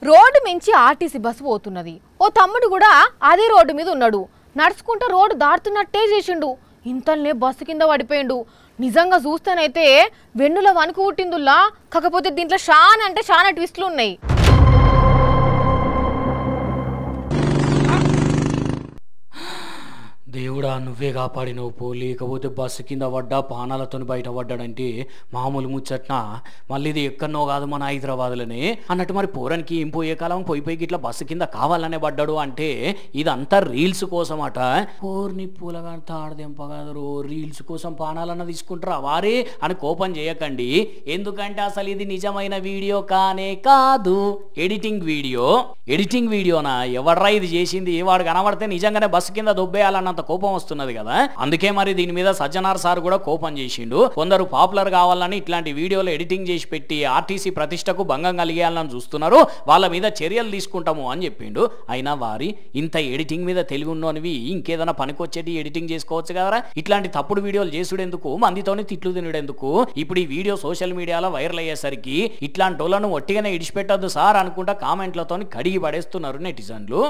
Road మించి RTC bus పోతున్నది. ఓ తమ్ముడు కూడా అదే రోడ్డు మీద ఉన్నాడు. నడుచుకుంటూ రోడ్డు దాటుతున్నట్టే చేసిండు. ఇంతల్నే బస్సు కింద పడిపోయిండు. నిజంగా చూస్తేనైతే వెన్నుల వణుకు పుట్టిందుల్లా. కాకపోతే దీంట్లో చాలా ట్విస్టులు ఉన్నాయి. దేవుడా నువ్వే కాపాడినవు పో, లేకపోతే బస్సు కింద పడ్డా పానాలతో బయట పడ్డాడంటే మామూలు ముచ్చట్న. మళ్ళీ ఇది ఎక్కడనో కాదు మన హైదరాబాద్లోనే అన్నట్టు. మరి పోరానికి ఏం పోయే కాలం పోయి ఇట్లా బస్సు కింద కావాలనే పడ్డాడు అంటే ఇదంతా రీల్స్ కోసం అట. పోర్ని పూలగా తాడదెంపగలరు, రీల్స్ కోసం పానాలన్న తీసుకుంటారా వారే అని కోపం చేయకండి. ఎందుకంటే అసలు ఇది నిజమైన వీడియో కానే కాదు, ఎడిటింగ్ వీడియోనా. ఎవడ్రా ఇది చేసింది? వాడు కనబడితే నిజంగానే బస్సు కింద దొబ్బేయాలన్నంత కోపం వస్తున్నది కదా. అందుకే మరి దీని మీద సజ్జనార్ సార్ కూడా కోపం చేసిండు. కొందరు పాపులర్ కావాలని ఇట్లాంటి వీడియోలు ఎడిటింగ్ చేసి పెట్టి ఆర్టీసీ ప్రతిష్టకు భంగం కలిగేయాలని చూస్తున్నారు, వాళ్ళ మీద చర్యలు తీసుకుంటాము అని చెప్పిండు. అయినా వారి ఇంత ఎడిటింగ్ మీద తెలివి ఉన్నోనివి ఇంకేదైనా పనికొచ్చేటి ఎడిటింగ్ చేసుకోవచ్చు కదరా. ఇట్లాంటి తప్పుడు వీడియోలు చేసుడెందుకు, మందితోని తిట్లు తినడెందుకు? ఇప్పుడు ఈ వీడియో సోషల్ మీడియాలో వైరల్ అయ్యేసరికి ఇట్లాంటి వాళ్ళను ఒట్టిగానే ఇడిచిపెట్టద్దు సార్ అనుకుంటా కామెంట్లతో కడిగి పడేస్తున్నారు నెటిజన్లు.